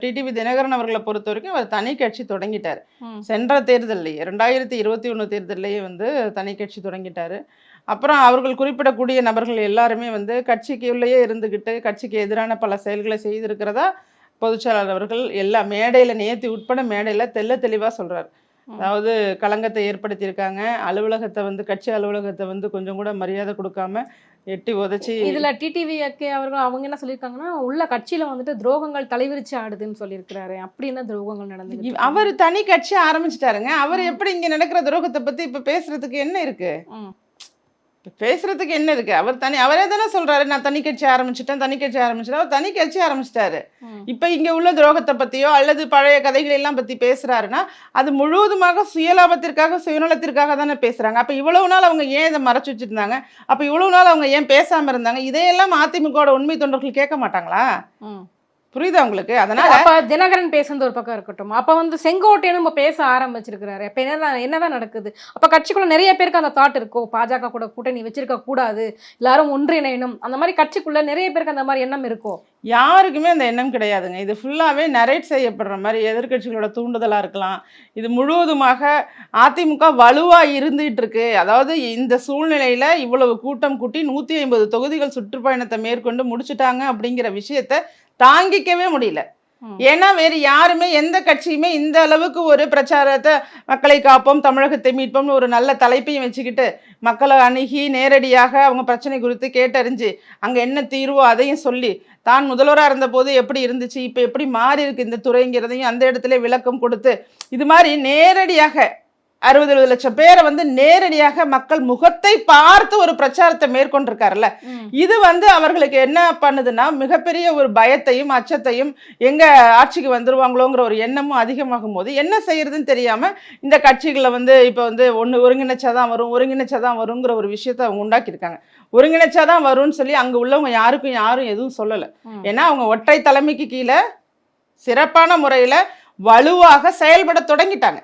TTV Dinakaran அவர்களை பொறுத்த வரைக்கும் அவர் தனி கட்சி தொடங்கிட்டார். ம். சென்ற தேர்தல்லையே 2021 தேர்தல்லையே தனி கட்சி தொடங்கிட்டாரு. அப்புறம் அவர்கள் குறிப்பிடக்கூடிய நபர்கள் எல்லாருமே கட்சிக்குள்ளேயே இருந்துக்கிட்டு கட்சிக்கு எதிரான பல செயல்களை செய்திருக்கிறதா பொதுச்செயலாளர் அவர்கள் எல்லா மேடையில் நேற்று உட்பட மேடையில் தெள்ள தெளிவாக சொல்கிறார். அதாவது களங்கத்தை ஏற்படுத்தியிருக்காங்க. அலுவலகத்தை கட்சி அலுவலகத்தை கொஞ்சம் கூட மரியாதை கொடுக்காம எட்டி உதச்சி. இதுல டிடிவிக்கு அவர்கள் அவங்க என்ன சொல்லியிருக்காங்கன்னா, உள்ள கட்சியில துரோகங்கள் தலைவிரிச்சு ஆடுதுன்னு சொல்லியிருக்கிறாரு. அப்படி என்ன துரோகங்கள் நடந்தது? அவர் தனி கட்சி ஆரம்பிச்சிட்டாருங்க. அவர் எப்படி இங்க நடக்கிற துரோகத்தை பத்தி இப்ப பேசுறதுக்கு என்ன இருக்கு? பேசுறதுக்கு என்ன இருக்கு? அவரே தானே சொல்றாரு, நான் தனி கட்சி ஆரம்பிச்சிட்டேன். அவர் தனி கட்சி ஆரம்பிச்சிட்டாரு. இப்ப இங்க உள்ள துரோகத்தை பத்தியோ அல்லது பழைய கதைகள் எல்லாம் பத்தி பேசுறாருன்னா அது முழுவதுமாக சுயலாபத்திற்காக சுயநலத்திற்காக தானே பேசுறாங்க. அப்ப இவ்வளவு நாள் அவங்க ஏன் இதை மறைச்சு வச்சிருந்தாங்க? அப்ப இவ்வளவு நாள் அவங்க ஏன் பேசாம இருந்தாங்க? இதையெல்லாம் அதிமுகவோட உண்மை தொண்டர்கள் கேட்க மாட்டாங்களா? புரியுதா உங்களுக்கு? அதனால அப்ப தினகரன் பேசுறது ஒரு பக்கம் இருக்கட்டும், அப்ப செங்கோட்டையன் நம்ம பேச ஆரம்பிச்சிருக்கிறாரு. அப்ப என்னதான் நடக்குது? அப்ப கட்சிக்குள்ள நிறைய பேருக்கு அந்த தாட் இருக்கோ, பாஜக கூட கூட்டணி வச்சிருக்க கூடாது, எல்லாரும் ஒன்றிணையணும், அந்த மாதிரி கட்சிக்குள்ள நிறைய பேருக்கு அந்த மாதிரி எண்ணம் இருக்கோ? யாருக்குமே அந்த எண்ணம் கிடையாதுங்க. இது ஃபுல்லாவே நரேட் செய்யப்படுற மாதிரி எதிர்கட்சிகளோட தூண்டுதலா இருக்கலாம். இது முழுவதுமாக அதிமுக வலுவா இருந்துட்டு இருக்கு. அதாவது இந்த சூழ்நிலையில இவ்வளவு கூட்டம் கூட்டி 150 தொகுதிகள் சுற்றுப்பயணத்தை மேற்கொண்டு முடிச்சுட்டாங்க அப்படிங்கிற விஷயத்த தாங்கிக்கவே முடியல. ஏன்னா வேறு யாருமே எந்த கட்சியுமே இந்த அளவுக்கு ஒரு பிரச்சாரத்தை மக்களை காப்போம் தமிழகத்தை மீட்போம்னு ஒரு நல்ல தலைப்பையும் வச்சுக்கிட்டு மக்களை அணுகி நேரடியாக அவங்க பிரச்சனை குறித்து கேட்டறிஞ்சு அங்கே என்ன தீர்வோ அதையும் சொல்லி தான் முதல்வராக இருந்த போது எப்படி இருந்துச்சு, இப்போ எப்படி மாறி இருக்கு இந்த துறைங்கிறதையும் அந்த இடத்துல விளக்கம் கொடுத்து இது மாதிரி நேரடியாக 60-70 லட்சம் பேரை நேரடியாக மக்கள் முகத்தை பார்த்து ஒரு பிரச்சாரத்தை மேற்கொண்டிருக்காருல்ல. இது அவர்களுக்கு என்ன பண்ணுதுன்னா மிகப்பெரிய ஒரு பயத்தையும் அச்சத்தையும் எங்க ஆட்சிக்கு வந்துருவாங்களோங்கிற ஒரு எண்ணமும் அதிகமாகும் போது என்ன செய்யறதுன்னு தெரியாம இந்த கட்சிகளை இப்போ ஒன்று ஒருங்கிணைச்சாதான் வருங்கிற ஒரு விஷயத்த அவங்க உண்டாக்கியிருக்காங்க. ஒருங்கிணைச்சாதான் வரும்னு சொல்லி அங்க உள்ளவங்க யாரும் எதுவும் சொல்லலை. ஏன்னா அவங்க ஒற்றை தலைமைக்கு கீழே சிறப்பான முறையில வலுவாக செயல்பட தொடங்கிட்டாங்க.